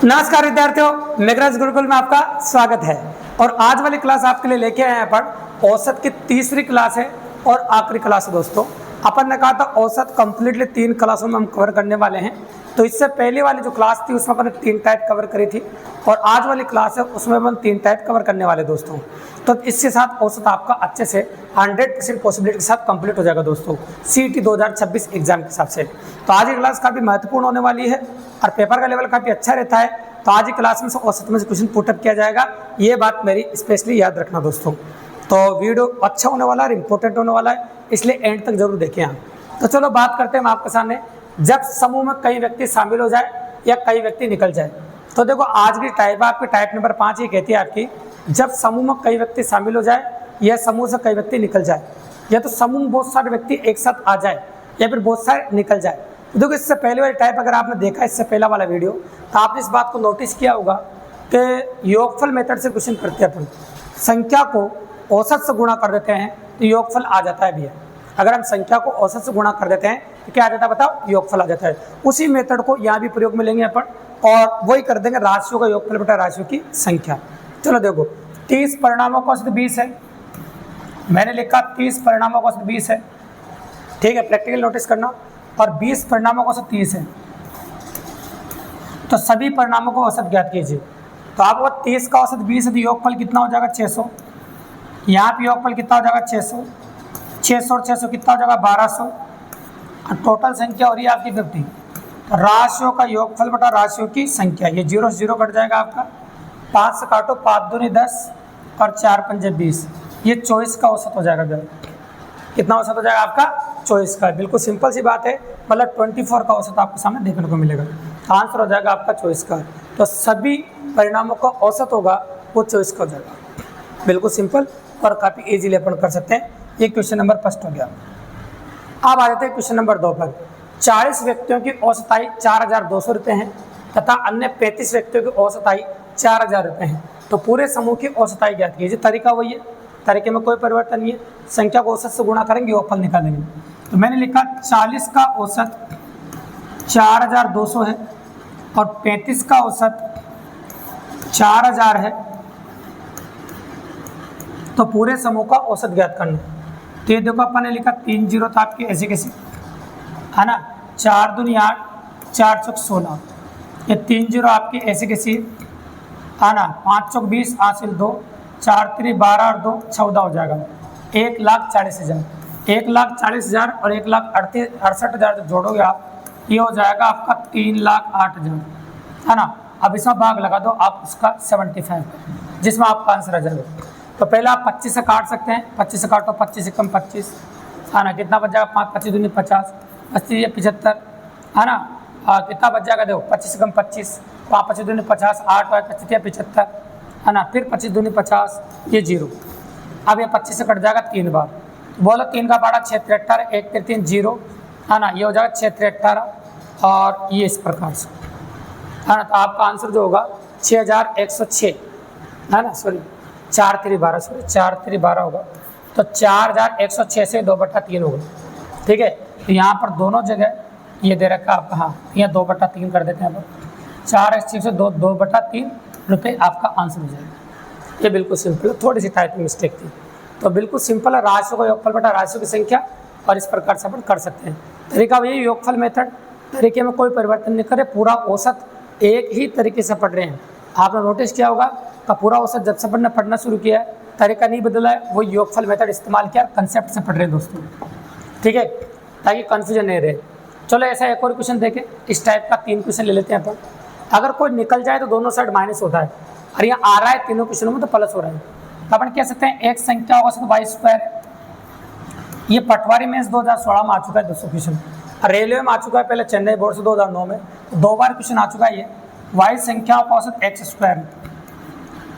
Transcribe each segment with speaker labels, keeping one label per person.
Speaker 1: नमस्कार विद्यार्थियों, मेघराज गुरुकुल में आपका स्वागत है। और आज वाली क्लास आपके लिए लेके आए हैं अपन औसत की तीसरी क्लास है और आखिरी क्लास है दोस्तों। अपन ने कहा था औसत कंप्लीटली 3 क्लासों में हम कवर करने वाले हैं। तो इससे पहले वाली जो क्लास थी उसमें अपन ने 3 टाइप कवर करी थी और आज वाली क्लास है उसमें अपन 3 टाइप कवर करने वाले दोस्तों। तो इसके साथ औसत आपका अच्छे से 100% पॉसिबिलिटी के साथ कंप्लीट हो जाएगा दोस्तों CET 2026 एग्जाम के हिसाब से। तो आज की क्लास काफ़ी महत्वपूर्ण होने वाली है और पेपर का लेवल काफ़ी अच्छा रहता है। तो आज की क्लास में से औसत में से क्वेश्चन पुटअप किया जाएगा, ये बात मेरी स्पेशली याद रखना दोस्तों। तो वीडियो अच्छा होने वाला है, इंपॉर्टेंट होने वाला है, इसलिए एंड तक जरूर देखें आप। तो चलो बात करते हैं हम आपके सामने, जब समूह में कई व्यक्ति शामिल हो जाए या कई व्यक्ति निकल जाए। तो देखो आज की टाइप आपकी टाइप नंबर 5 ये कहती है आपकी, जब समूह में कई व्यक्ति शामिल हो जाए या समूह से कई व्यक्ति निकल जाए, या तो समूह में बहुत सारे व्यक्ति एक साथ आ जाए या फिर बहुत सारे निकल जाए। तो देखो इससे पहले वाली टाइप अगर आपने देखा इससे पहला वाला वीडियो, तो आपने इस बात को नोटिस किया होगा कि योगफल मेथड से क्वेश्चन करते हैं अपन, संख्या को औसत से गुणा कर देते हैं तो योगफल आ जाता है भैया। अगर हम संख्या को औसत से गुणा कर देते हैं तो क्या आ जाता है बताओ, योगफल आ जाता है। उसी मेथड को यहाँ भी प्रयोग में लेंगे अपन और वही कर देंगे राशियों का योगफल बटा राशियों की संख्या। चलो देखो 30 परिणामों का औसत 20 है, मैंने लिखा 30 परिणामों का औसत 20 है, ठीक है, प्रैक्टिकल नोटिस करना। और 20 परिणामों का औसत 30 है, तो सभी परिणामों को औसत ज्ञात कीजिए। तो आपको 30 का औसत 20 है तो योगफल कितना हो जाएगा 600, यहाँ पे योगफल कितना हो जाएगा 600, 600 और 600 कितना हो जाएगा 1200, और टोटल संख्या हो रही है आपकी 50। तो राशियों का योगफल बटा राशियों की संख्या, ये 0 से 0 कट जाएगा आपका, 5 से काटो, 5 दूनी 10 और 4 पंजे 20, ये 24 का औसत हो जाएगा भैया। कितना औसत हो जाएगा आपका 24 का, बिल्कुल सिंपल सी बात है, मतलब 24 का औसत आपके सामने देखने को मिलेगा। आंसर हो जाएगा आपका 24 का। तो सभी परिणामों का औसत होगा वो 24 का हो जाएगा, बिल्कुल सिंपल और काफ़ी इजीली अपन कर सकते हैं। ये क्वेश्चन नंबर फर्स्ट हो गया। अब आ जाते हैं क्वेश्चन नंबर 2 पर। 40 व्यक्तियों की औसत आय 4200 रुपये है तथा अन्य 35 व्यक्तियों की औसत आय 4000 रुपये है। तो पूरे समूह की औसत आय ज्ञात कीजिए। तरीका वही है, तरीके में कोई परिवर्तन नहीं है, संख्या को औसत से गुणा करेंगे योगफल निकालेंगे। तो मैंने लिखा 40 का औसत 4200 है और 35 का औसत 4000 है, तो पूरे समूह का औसत ज्ञात करना है। तो ये देखो अपन ने लिखा 3 जीरो था आपके ऐसे कैसे है ना, 4 दूनी 8, 4 चौक 16, ये 3 जीरो आपके ऐसे कैसे है ना, 5 चौक 20, हासिल 2, 4 3 12 और 2 14 हो जाएगा, 1,40,000, 1,40,000 और 1,68,000 जो जोड़ोगे आप, ये हो जाएगा आपका 3,08,000 है ना। अब इसमें भाग लगा दो आप उसका 75, जिसमें आपका आंसर आ जाएगा। तो पहले आप 25 से काट सकते हैं, 25 से काटो, 25 से कम 25 है ना, कितना बच जाएगा 5 25 दूनी 50, 25 75 है ना, कितना बच जाएगा देखो 25 से कम 25, 5 25 दूनी 50, 8 25 75 है ना, फिर 25 दूनी 50, ये 0। अब ये 25 से कट जाएगा 3 बार, बोलो 3 का पारा 6 3 18, 1 3 3 0 है ना, ये हो जाएगा 6 3 18 और ये इस प्रकार से है ना। तो आपका आंसर जो होगा 6106 है ना, सॉरी 4 3 12, सॉरी 4 3 12 होगा, तो 4106 से 2/3 होगा, ठीक है। तो यहाँ पर दोनों जगह ये दे रखा आपका, हाँ यहाँ 2/3 कर देते हैं अपन, 4 से 2/3 रुपये आपका आंसर हो जाएगा। ये बिल्कुल सिंपल है, थोड़ी सी टाइपिंग मिस्टेक थी, तो बिल्कुल सिंपल है, राशियों का योगफल बटा राशियों की संख्या, और इस प्रकार से अपन कर सकते हैं। तरीका वही योगफल मेथड, तरीके में कोई परिवर्तन नहीं करे, पूरा औसत एक ही तरीके से पढ़ रहे हैं। आपने नोटिस किया होगा का पूरा औसत जब से अपन ने पढ़ना शुरू किया है, तरीका नहीं बदला है, वो योगफल मेथड इस्तेमाल किया, कंसेप्ट से पढ़ रहे हैं दोस्तों, ठीक है, ताकि कन्फ्यूजन नहीं रहे। चलो ऐसा एक और क्वेश्चन देखें, इस टाइप का 3 क्वेश्चन ले लेते हैं अपन। अगर कोई निकल जाए तो दोनों साइड माइनस होता है, और यहाँ आ रहा है तीनों क्वेश्चनों में तो प्लस हो रहा है। तो अपन कह सकते हैं एक संख्या होगा तो y², ये पटवारी में 2016 में आ चुका है 200 क्वेश्चन, रेलवे में आ चुका है पहले चेन्नई बोर्ड से 2009 में, तो 2 बार क्वेश्चन आ चुका है। ये y संख्याओं का औसत x²,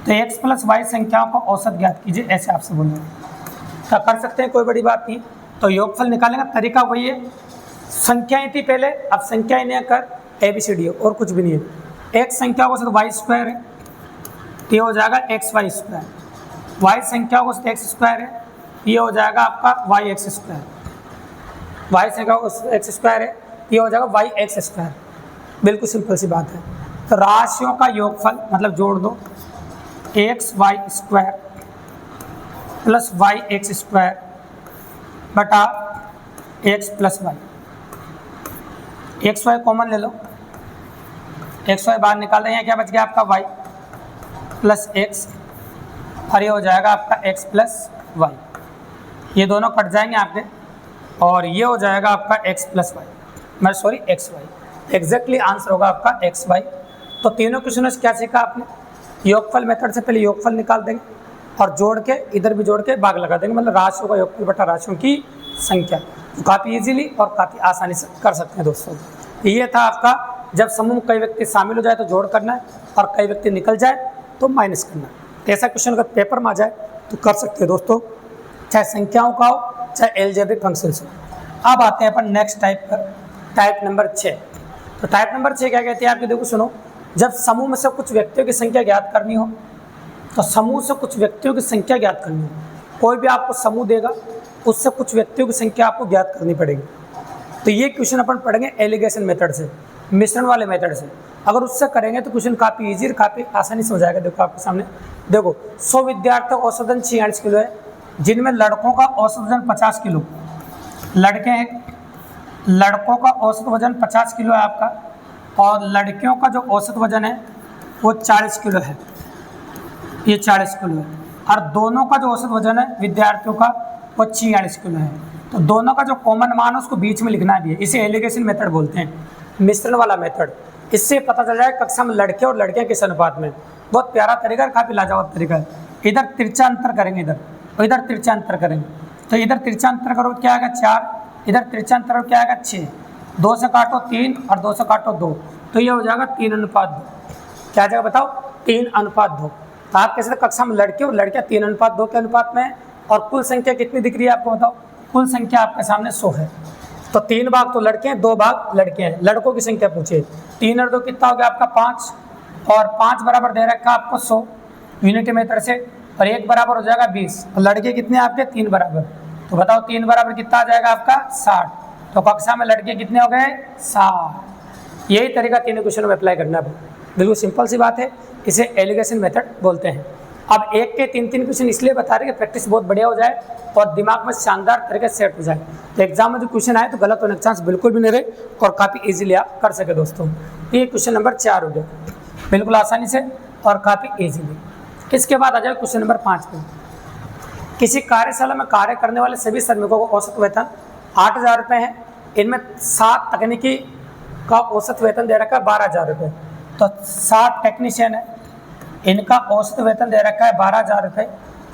Speaker 1: तो x + y संख्याओं का औसत ज्ञात कीजिए, ऐसे आपसे बोल रहे हैं। क्या कर सकते हैं, कोई बड़ी बात नहीं। तो योगफल निकालेंगे, तरीका वही है, संख्याएं थी पहले, अब संख्याएं नहीं कर ABCD और कुछ भी नहीं है। x संख्या का औसत y² है, ये हो जाएगा xy², y संख्या का औसत x² है, ये हो जाएगा आपका yx², y संख्या का औसत x² है, ये हो जाएगा yx²। बिल्कुल सिंपल सी बात है। तो राशियों का योगफल मतलब जोड़ दो x y square plus y x square बटा x plus y. X y common ले लो, एक्स वाई बाहर निकाल दें, यहाँ क्या बच गया आपका वाई प्लस एक्स और ये हो जाएगा आपका एक्स प्लस वाई। ये दोनों कट जाएंगे आपके और ये हो जाएगा आपका एक्स प्लस वाई, मैं sorry x y. Exactly answer होगा आपका एक्स वाई। तो तीनों क्वेश्चनों से क्या सीखा आपने? योगफल मेथड से पहले योगफल निकाल देंगे और जोड़ के इधर भी जोड़ के भाग लगा देंगे, मतलब राशियों का योगफल बटा राशियों की संख्या। तो काफ़ी इजीली और काफ़ी आसानी से कर सकते हैं दोस्तों। ये था आपका, जब समूह में कई व्यक्ति शामिल हो जाए तो जोड़ करना है और कई व्यक्ति निकल जाए तो माइनस करना है। तो ऐसा क्वेश्चन अगर पेपर में आ जाए तो कर सकते हैं दोस्तों, चाहे संख्याओं का हो चाहे एलजेब्रिक फंक्शंस हो। अब आते हैं अपन नेक्स्ट टाइप पर, टाइप नंबर 6। तो टाइप नंबर 6 क्या कहते हैं आपके? देखो सुनो, जब समूह में से कुछ व्यक्तियों की संख्या ज्ञात करनी हो, तो समूह से कुछ व्यक्तियों की संख्या ज्ञात करनी हो, कोई भी आपको समूह देगा उससे कुछ व्यक्तियों की संख्या आपको ज्ञात करनी पड़ेगी। तो ये क्वेश्चन अपन पढ़ेंगे एलिगेशन मेथड से, मिश्रण वाले मेथड से। अगर उससे करेंगे तो क्वेश्चन काफ़ी ईजी और काफ़ी आसानी से हो जाएगा। देखो आपके सामने, देखो 100 विद्यार्थियों का औसतन 46 किलो है, जिनमें लड़कों का औसत वजन 50 किलो, लड़के हैं, लड़कों का औसत वजन 50 किलो है आपका, और लड़कियों का जो औसत वजन है वो 40 किलो है, ये 40 किलो है, और दोनों का जो औसत वजन है विद्यार्थियों का वो 46 किलो है। तो दोनों का जो कॉमन मान है उसको बीच में लिखना भी है, इसे एलिगेशन मेथड बोलते हैं, मिश्रण वाला मेथड। इससे पता चल जाए कक्षा में लड़के और लड़कियां किस अनुपात में। बहुत प्यारा तरीका है, काफ़ी लाजवाब तरीका है। इधर तिरछा अंतर करेंगे इधर, और इधर तिरछा अंतर करेंगे, तो इधर तिरछा अंतर करो क्या आएगा 4, इधर तिरछा अंतर करो क्या आएगा 6, 2 से काटो 3 और 2 से काटो 2, तो ये हो जाएगा 3:2। क्या जाएगा बताओ? 3:2। तो आप कैसे कक्षा में लड़के और लड़कियाँ 3:2 के अनुपात में है, और कुल संख्या कितनी दिख रही है आपको बताओ? कुल संख्या आपके सामने 100 है। तो 3 भाग तो लड़के हैं, 2 भाग लड़के हैं। लड़कों की संख्या पूछे, 3 और 2 कितना हो गया आपका 5, और 5 बराबर दे रखा आपको 100 यूनिटी मेथड से, और 1 बराबर हो जाएगा 20, और लड़के कितने आपके 3 बराबर। तो बताओ 3 बराबर कितना आ जाएगा आपका 60। तो कक्षा में लड़के कितने हो गए 60। यही तरीका तीनों क्वेश्चन में अप्लाई करना है, बिल्कुल सिंपल सी बात है, इसे एलिगेशन मेथड बोलते हैं। अब एक के 3-3 क्वेश्चन इसलिए बता रहे कि प्रैक्टिस बहुत बढ़िया हो जाए और दिमाग में शानदार तरीके से सेट हो जाए। तो एग्जाम में जो क्वेश्चन आए तो गलत होने का चांस बिल्कुल भी नहीं रहे और काफ़ी इजीली आप कर सके दोस्तों। ये क्वेश्चन नंबर 4 हो गया, बिल्कुल आसानी से और काफ़ी इजीली। इसके बाद आ जाए क्वेश्चन नंबर 5 पे। किसी कार्यशाला में कार्य करने वाले सभी श्रमिकों को औसत वेतन 8,000 रुपये है। इनमें 7 तकनीकी का औसत वेतन दे रखा है 12,000 रुपये। तो 7 टेक्नीशियन है, इनका औसत वेतन दे रखा है 12,000 रुपये।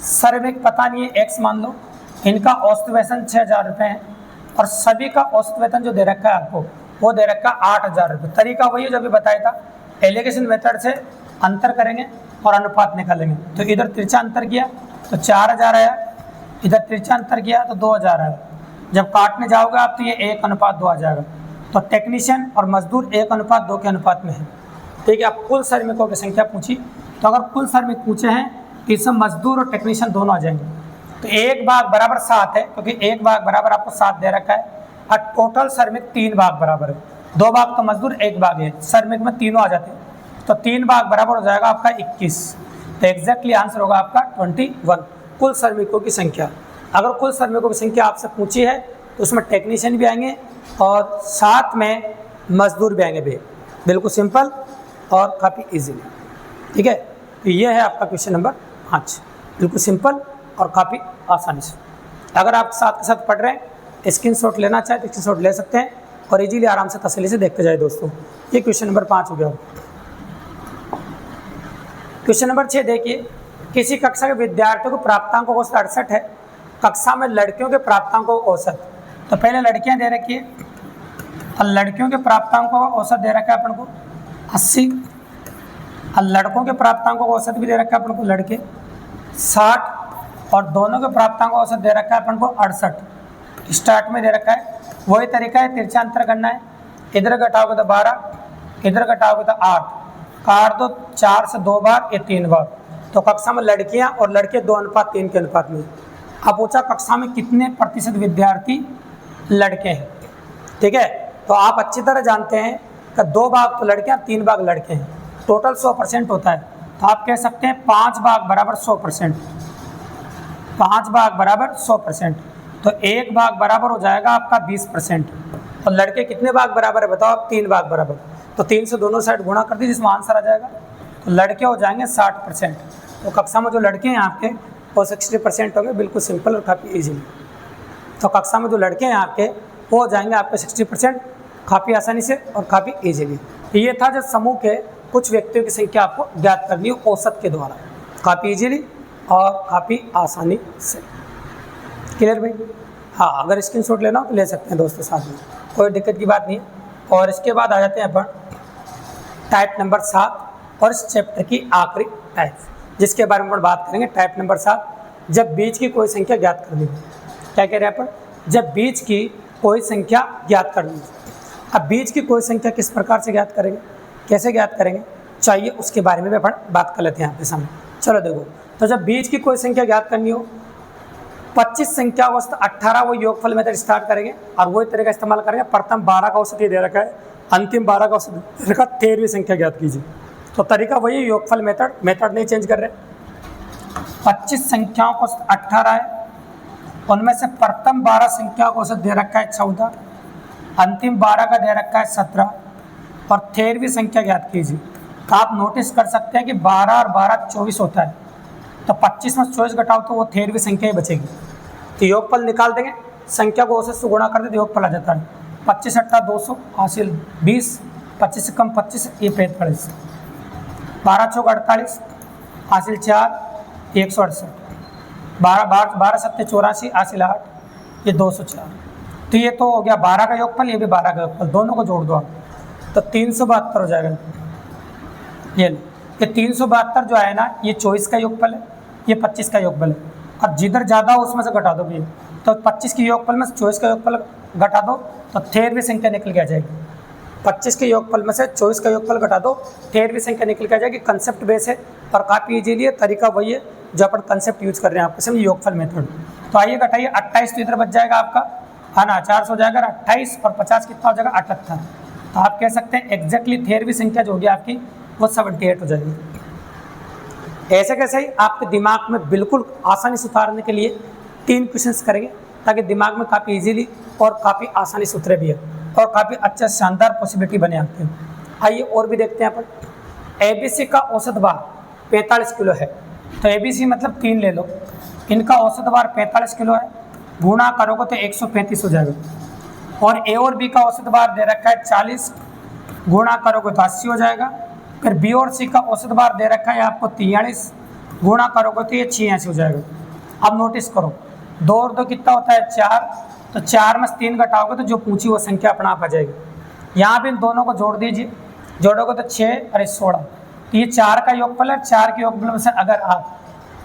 Speaker 1: श्रमिक पता नहीं है एक्स मान लो, इनका औसत वेतन 6,000 रुपये है, और सभी का औसत वेतन जो दे रखा है आपको वो दे रखा है 8,000 रुपये। तरीका वही है जो अभी बताया था, एलिगेशन मेथड से अंतर करेंगे और अनुपात निकालेंगे। तो इधर तिरछा अंतर किया तो 4,000 आया, इधर तिरछा अंतर किया तो 2,000 आया। जब काटने जाओगे आप तो ये 1:2 आ जाएगा। तो टेक्नीशियन और मजदूर 1:2 के अनुपात में है। ठीक है, अब कुल श्रमिकों की संख्या पूछी, तो अगर कुल श्रमिक पूछे हैं तो इसमें मजदूर और टेक्नीशियन दोनों आ जाएंगे। तो 1 भाग बराबर 7 है, क्योंकि 1 भाग बराबर आपको 7 दे रखा है, और टोटल श्रमिक 3 भाग बराबर है। 2 भाग तो मजदूर, 1 भाग है, श्रमिक में तीनों आ जाते हैं। तो 3 भाग बराबर हो जाएगा आपका 21। तो एग्जैक्टली आंसर होगा आपका 21 कुल श्रमिकों की संख्या। अगर कुल श्रमिकों की संख्या आपसे पूछी है तो उसमें टेक्नीशियन भी आएंगे और साथ में मजदूर भी आएंगे भी। बिल्कुल सिंपल और काफ़ी इजीली। ठीक है, तो ये है आपका क्वेश्चन नंबर 5, बिल्कुल सिंपल और काफ़ी आसानी से। अगर आप साथ के साथ पढ़ रहे हैं, स्क्रीनशॉट लेना चाहे तो स्क्रीनशॉट ले सकते हैं और इजीली आराम से तसल्ली से देखते जाए दोस्तों। ये क्वेश्चन नंबर 5 हो गया। क्वेश्चन नंबर 6 देखिए, किसी कक्षा के विद्यार्थियों को प्राप्तांक औसत 68 है, कक्षा में लड़कियों के प्राप्तांकों को औसत। तो पहले लड़कियां दे रखी है और लड़कियों के प्राप्तांकों का औसत दे रखा है अपन को 80, और लड़कों के प्राप्तांकों का औसत भी दे रखा है अपन को लड़के 60, और दोनों के प्राप्तांकों का औसत दे रखा है अपन को 68। स्टार्ट में दे रखा है, वही तरीका है, तिरछा अंतर करना है। इधर घटाओगे तो 12, इधर घटाओगे तो 8, काट दो 4 से 2 बार, ये 3 बार। तो कक्षा में लड़कियां और लड़के 2:3 के अनुपात में। अब पूछा कक्षा में कितने प्रतिशत विद्यार्थी लड़के हैं। ठीक है, तो आप अच्छी तरह जानते हैं कि 2 भाग तो लड़कियां, 3 भाग लड़के हैं। टोटल 100% होता है, तो आप कह सकते हैं 5 भाग बराबर 100%, 5 भाग बराबर 100%, तो 1 भाग बराबर हो जाएगा आपका 20%। और लड़के कितने भाग बराबर है बताओ आप? 3 भाग बराबर, तो 3 से दोनों साइड गुणा कर दी जिसमें आंसर आ जाएगा, तो लड़के हो जाएंगे 60%। तो कक्षा में जो लड़के हैं आपके वो 60% होंगे, बिल्कुल सिंपल और काफ़ी ईजिली। तो कक्षा में जो लड़के हैं आपके वो हो जाएंगे आपके 60% काफ़ी आसानी से और काफ़ी ईजिली। तो ये था जो समूह के कुछ व्यक्तियों की संख्या आपको ज्ञात करनी हो औसत के द्वारा, काफ़ी ईजिली और काफ़ी आसानी से। क्लियर भाई? हाँ, अगर स्क्रीनशॉट लेना हो तो ले सकते हैं दोस्तों साथ में, कोई दिक्कत की बात नहीं है। और इसके बाद आ जाते हैं अपन टाइप नंबर 7 और इस चैप्टर की आखिरी टाइप, जिसके बारे में अपन बात करेंगे। टाइप नंबर 7, जब बीच की कोई संख्या ज्ञात करनी हो। क्या कह रहे हैं अपन? जब बीच की कोई संख्या ज्ञात करनी हो। अब बीच की कोई संख्या किस प्रकार से ज्ञात करेंगे, कैसे ज्ञात करेंगे, चाहिए उसके बारे में भी अपन बात कर लेते हैं आपके सामने। चलो देखो, तो जब बीच की कोई संख्या ज्ञात करनी हो, 25 संख्या औसत 18 वो योगफल मेथड स्टार्ट करेंगे और वही तरीका इस्तेमाल करेंगे। प्रथम 12 का औसत ये दे रखा है, अंतिम 12 का औसत दे रखा, 13वीं संख्या ज्ञात कीजिए। तो तरीका वही, योगफल मेथड नहीं चेंज कर रहे। 25 संख्याओं का औसत 18 है, उनमें से प्रथम 12 संख्या का औसत दे रखा है 14, अंतिम 12 का दे रखा है 17 और 13वीं संख्या ज्ञात कीजिए। तो आप नोटिस कर सकते हैं कि 12 और 12 24 होता है, तो 25 में 24 घटाओ तो वो 13वीं संख्या ही बचेगी। तो योगफल निकाल देंगे, संख्या को औसत से गुणा कर देते योगफल आ जाता है। 25 8 200 हासिल 20, 25 से कम 25 ये 45, 12 चौक 48 हासिल 4 168, 12 7 84 हासिल 8 ये 204। तो ये तो हो गया 12 का योगफल, ये भी 12 का योगफल, दोनों को जोड़ दो आप तो 372 हो जाएगा। ये 372 जो है ना, ये 24 का योगफल है, ये 25 का योगफल है। अब जिधर ज़्यादा हो उसमें से घटा दो भी, तो 25 के योगफल में 24 का योगफल घटा दो तो 13वीं संख्या निकल के आ जाएगी। 25 के योगफल में से 24 का योगफल घटा दो, 13वीं संख्या निकल के आ जाएगी। कंसेप्ट बेस है और काफ़ी इजीली है, तरीका वही है जो अपन कंसेप्ट यूज कर रहे हैं आपके सामने, योगफल मेथड। तो आइए घटाइए, 28 तो इधर बच जाएगा आपका, है ना, 400 हो जाएगा, 28 और 50 कितना हो जाएगा 78। तो आप कह सकते हैं एग्जैक्टली 13वीं संख्या जो होगी आपकी वो 78 हो जाएगी। ऐसे कैसे ही आपके दिमाग में बिल्कुल आसानी से उतारने के लिए 3 क्वेश्चंस करेंगे, ताकि दिमाग में काफ़ी इजीली और काफ़ी आसानी से उतरे भी है और काफ़ी अच्छा शानदार पॉसिबिलिटी बने आते हैं। आइए और भी देखते हैं अपन। ABC का औसत भार 45 किलो है, तो ABC मतलब 3 ले लो, इनका औसत भार 45 किलो है, गुणा करोगे तो 135 हो जाएगा। और A और B का औसत भार दे रखा है 40, गुणा करोगे तो 80 हो जाएगा। फिर B और C का औसत भार दे रखा है आपको 43, गुणा करोगे तो ये 86 हो जाएगा। अब नोटिस करो, 2 और 2 कितना होता है 4, तो 4 में 3 घटाओगे तो जो पूछी वो संख्या अपना आप आ जाएगी। यहाँ भी इन दोनों को जोड़ दीजिए, जोड़ोगे तो 6 और 16, तो ये 4 का योगफल है। 4 के योगफल में से अगर आप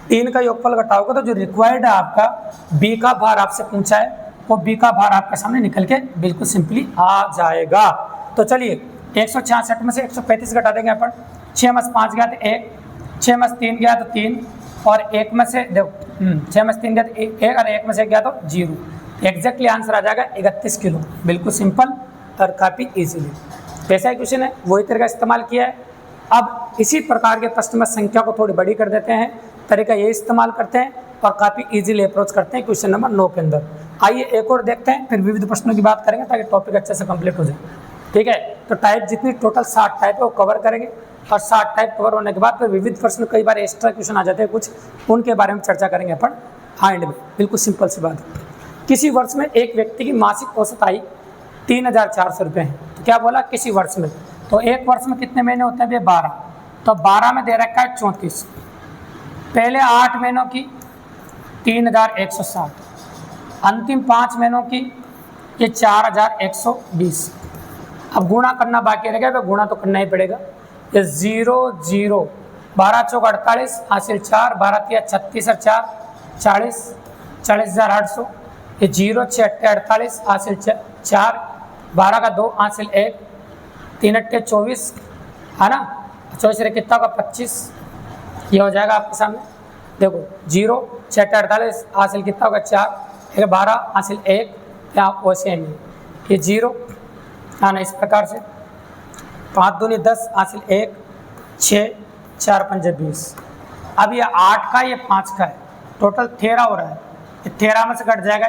Speaker 1: 3 का योगफल घटाओगे तो जो रिक्वायर्ड है आपका B का भार आपसे पूछा है, वो B का भार आपके सामने निकल के बिल्कुल सिंपली आ जाएगा। तो चलिए 166 में से 135 घटा देंगे अपन। 6 में 5 गया तो 1, 6 में 3 गया तो 3 और 1 में से देखो 6 में 3 गया तो 1 और 1 में से गया तो 0। एग्जैक्टली आंसर आ जाएगा 31 किलो, बिल्कुल सिंपल और काफ़ी ईजिली। जैसा ही क्वेश्चन है वही तरीका इस्तेमाल किया है। अब इसी प्रकार के प्रश्न में संख्या को थोड़ी बड़ी कर देते हैं, तरीका ये इस्तेमाल करते हैं और काफ़ी इजीली अप्रोच करते हैं क्वेश्चन नंबर 9 के अंदर। आइए एक और देखते हैं, फिर विविध प्रश्नों की बात करेंगे ताकि टॉपिक अच्छे से कंप्लीट हो जाए। ठीक है, तो टाइप जितनी टोटल 60 टाइप है वो कवर करेंगे और 60 टाइप कवर होने के बाद फिर विविध प्रश्न, कई बार एक्स्ट्रा क्वेश्चन आ जाते हैं कुछ, उनके बारे में चर्चा करेंगे अपन एंड में। बिल्कुल सिंपल सी बात है। किसी वर्ष में एक व्यक्ति की मासिक औसत आय 3400 रुपये है, तो क्या बोला किसी वर्ष में, तो एक वर्ष में कितने महीने होते हैं भैया 12, तो 12 में दे रखा है 34, पहले 8 महीनों की 3160, अंतिम 5 महीनों की ये 4120। अब गुणा करना बाकी रहेगा, तो गुणा तो करना ही पड़ेगा। ये 0 0, 12 चौक 48 हासिल 4, 12 तिया 36 और 4 40, 40,800। ये 0 6 8 48 हासिल 4, 12 का 2 हासिल 1, 3 8 24, है ना, 24 से कितना का 25, ये हो जाएगा आपके सामने। देखो 0 6 8 48 हासिल कितना होगा 4, 12 हासिल 1, यहाँ वैसे ही ये 0, हाँ ना, इस प्रकार से 5 दूनी 10 हासिल 1, 6 4 5 20। अब ये 8 का ये 5 का है, टोटल 13 हो रहा है। ये 13 में से कट जाएगा,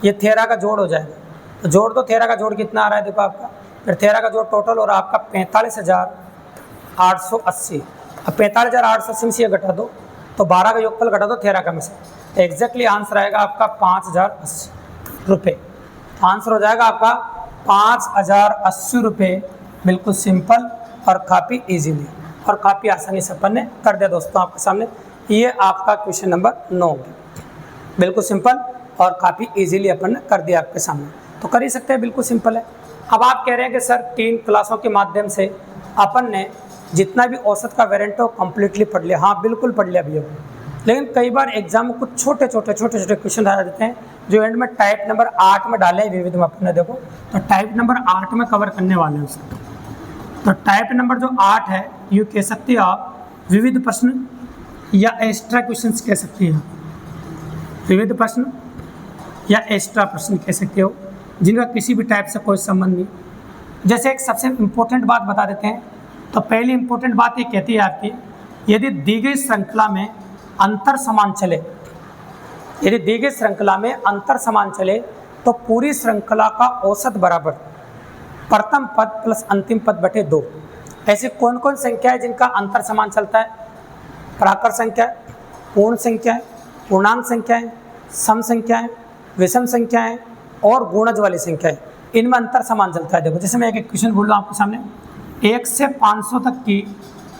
Speaker 1: ये 13 का जोड़ हो जाएगा। तो जोड़ दो, 13 का जोड़ कितना आ रहा है देखो आपका, फिर 13 का जोड़ टोटल हो रहा है आपका 45,880। अब 45,880 में से ये घटा दो तो 12 का योगफल घटा दो 13 का में से, तो एग्जैक्टली आंसर आएगा आपका 5,080 रुपये। आंसर हो जाएगा आपका 5,080 रुपये। बिल्कुल सिंपल और काफ़ी इजीली और काफ़ी आसानी से अपन ने कर दिया दोस्तों आपके सामने। ये आपका क्वेश्चन नंबर 9 है। बिल्कुल सिंपल और काफ़ी इजीली अपन ने कर दिया आपके सामने, तो कर ही सकते हैं, बिल्कुल सिंपल है। अब आप कह रहे हैं कि सर 3 क्लासों के माध्यम से अपन ने जितना भी औसत का वेरिएंट हो कम्प्लीटली पढ़ लिया। हाँ बिल्कुल पढ़ लिया भैया, लेकिन कई बार एग्जाम में कुछ छोटे छोटे क्वेश्चन आ जाते हैं जो एंड में टाइप नंबर 8 में डाले हैं विविध में अपन ने। देखो तो टाइप नंबर 8 में कवर करने वाले हैं उसे। तो टाइप नंबर जो 8 है, यूँ कह सकते हो आप विविध प्रश्न या एक्स्ट्रा क्वेश्चंस कह सकते हैं, विविध प्रश्न या एक्स्ट्रा प्रश्न कह सकते हो, जिनका किसी भी टाइप से कोई संबंध नहीं। जैसे एक सबसे इम्पोर्टेंट बात बता देते हैं। तो पहली इम्पोर्टेंट बात ये कहती है आपकी, यदि दी गई श्रृंखला में अंतर समान चले, यदि दी गई श्रृंखला में अंतर समान चले तो पूरी श्रृंखला का औसत बराबर प्रथम पद प्लस अंतिम पद बटे 2। ऐसी कौन कौन संख्या है जिनका अंतर समान चलता है? प्राकृत संख्या, पूर्ण संख्या, पूर्णांक संख्याएं, सम संख्याएं, विषम संख्याएं और गुणज वाली संख्याएं, इनमें अंतर समान चलता है। देखो जैसे मैं एक क्वेश्चन बोल रहा हूँ आपके सामने, 1 से 500 तक की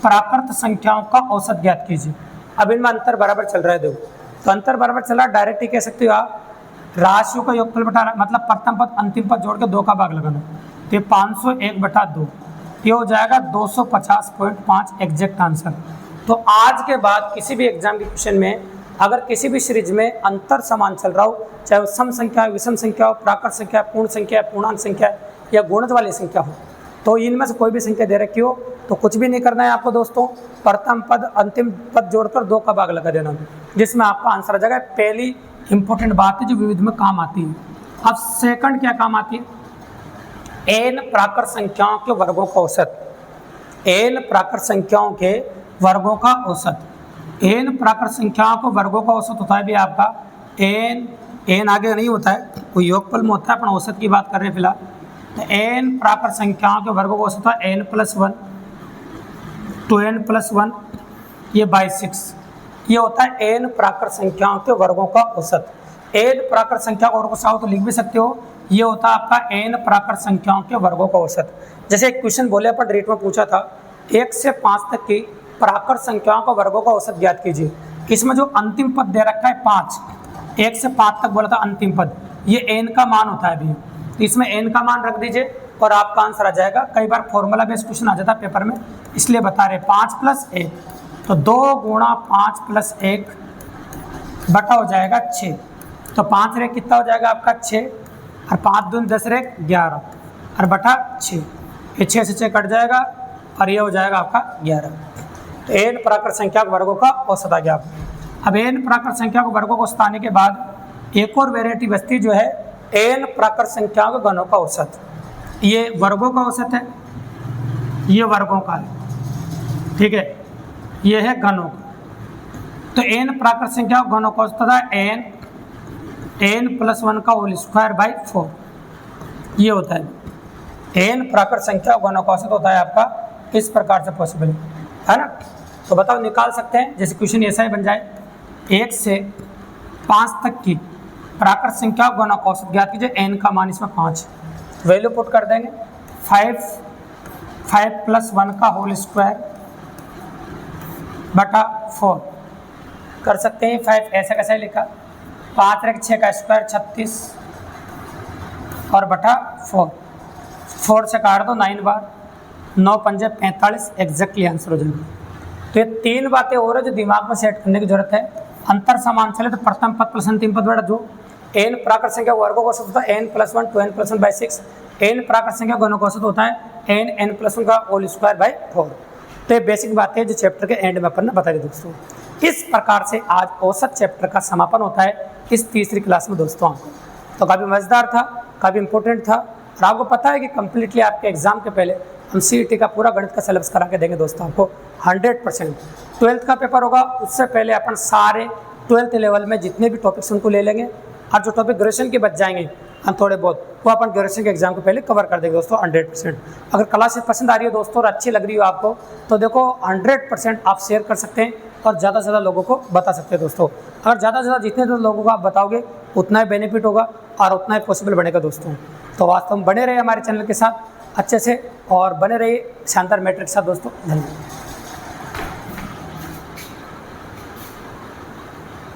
Speaker 1: प्राकृत संख्याओं का औसत ज्ञात कीजिए। अब इनमें अंतर बराबर चल रहा है। देखो तो अंतर बराबर चल रहा है, डायरेक्ट ही कह सकते हो आप राशियों का योगफल बटा, मतलब प्रथम पद अंतिम पद जोड़ के 2 का भाग लगाना, तो 501 बटा 2, ये हो जाएगा 250.5 एग्जैक्ट आंसर। तो आज के बाद किसी भी एग्जाम के क्वेश्चन में अगर किसी भी सीरीज में अंतर समान चल रहा हो, चाहे वो सम संख्या, विषम संख्या हो, प्राकृत संख्या, पूर्ण संख्या, पूर्णांक संख्या या गुणज वाली संख्या हो, तो इनमें से कोई भी संख्या दे रखी हो तो कुछ भी नहीं करना है आपको दोस्तों, प्रथम पद अंतिम पद जोड़कर 2 का भाग लगा देना, जिसमें आपका आंसर आ जाएगा। पहली इंपॉर्टेंट बात है जो विविध में काम आती है। अब सेकंड क्या काम आती है? n प्राकृत संख्याओं के वर्गों का औसत, n प्राकृत संख्याओं के वर्गों का औसत, n प्राकृत संख्याओं के वर्गों का औसत होता है भी आपका n आगे नहीं होता है, कोई योगफल में होता है, अपन औसत की बात कर रहे हैं फिलहाल। तो n प्राकृत संख्याओं के वर्गों का औसत है n+1 to n+1, ये बाई 6, ये होता है n प्राकृत संख्याओं के वर्गों का औसत। n प्राकृत संख्या का वर्गों का औसत तो लिख भी सकते हो, ये होता है आपका n प्राकृत संख्याओं के वर्गों का औसत। जैसे एक क्वेश्चन बोले अपन रीट में पूछा था, 1 से 5 तक की प्राकृत संख्याओं का वर्गों का औसत ज्ञात कीजिए। इसमें जो अंतिम पद दे रखा है 5, 1 से 5 तक बोला था अंतिम पद, ये n का मान होता है अभी, तो इसमें n का मान रख दीजिए और आपका आंसर आ जाएगा। कई बार फॉर्मूला बेस्ड क्वेश्चन आ जाता है पेपर में, इसलिए बता रहे 5 + 1, तो 2 × 5 + 1 बटा हो जाएगा 6, तो 5 रे कितना हो जाएगा आपका 6, और 5 दूनी 10 रे 11 और बटा 6, ये 6 से 6 कट जाएगा और ये हो जाएगा आपका 11। तो n प्राकृत संख्या के वर्गों का औसत आ गया। अब n प्राकृत संख्या के वर्गों को औसत आने के बाद एक और वेराइटी बचती जो है n प्राकृत संख्याओं के गणों का औसत। ये वर्गों का औसत है, ये वर्गों का है, ठीक है, ये है गणों का। तो n प्राकृत संख्या के गणों का औसत था n+1 का होल स्क्वायर बाई 4, ये होता है n प्राकृत संख्या के गणों का औसत होता है आपका इस प्रकार से पॉसिबल है ना। तो बताओ निकाल सकते हैं, जैसे क्वेश्चन ऐसा ही बन जाए, 1 से 5 तक की प्राकृत संख्या गणों का औसत ज्ञात कीजिए, n का मान इसमें 5, वैल्यू पुट कर देंगे 5+1 का होल स्क्वायर बटा 4 कर सकते हैं। 5 ऐसा कैसे लिखा, 5 × 6 का स्क्वायर 36 और बटा 4 से काट दो 9 बार, 9 पंजे 45, एग्जैक्टली आंसर हो जाएगा। तो ये 3 बातें और है जो दिमाग में सेट करने की जरूरत है। अंतर समान चले तो प्रथम पद प्लस अंतिम पद बटा जो n प्राकृत संख्या वर्गों का औसत होता है n+1 to n+1 by 6, n प्राकृत संख्या गणों का औसत होता है n+1 का होल स्क्वायर बाई 4। तो ये बेसिक बातें जो चैप्टर के एंड में अपन ने बताई दोस्तों। इस प्रकार से आज औसत चैप्टर का समापन होता है इस तीसरी क्लास में दोस्तों। तो काफ़ी मज़ेदार था, काफ़ी इंपॉर्टेंट था, और आपको पता है कि कम्प्लीटली आपके एग्जाम के पहले हम CET का पूरा गणित का सिलेबस करा के देंगे दोस्तों आपको 100%। 12th का पेपर होगा, उससे पहले अपन सारे 12th लेवल में जितने भी टॉपिक्स उनको ले लेंगे, और जो टॉपिक ग्रेजुएशन के बच जाएंगे हम थोड़े बहुत, वो अपन ग्रेजुएशन के एग्जाम को पहले कवर कर देंगे दोस्तों 100%। अगर क्लासेस पसंद आ रही है दोस्तों और अच्छी लग रही हो आपको, तो देखो 100% आप शेयर कर सकते हैं और ज़्यादा से ज़्यादा लोगों को बता सकते हैं दोस्तों। अगर ज़्यादा से ज़्यादा जितने लोगों को आप बताओगे उतना ही बेनिफिट होगा और उतना ही पॉसिबल बनेगा दोस्तों। तो वास्तव में बने रहिए हमारे चैनल के साथ अच्छे से, और बने रहिए शानदार मैट्रिक के साथ दोस्तों। धन्यवाद।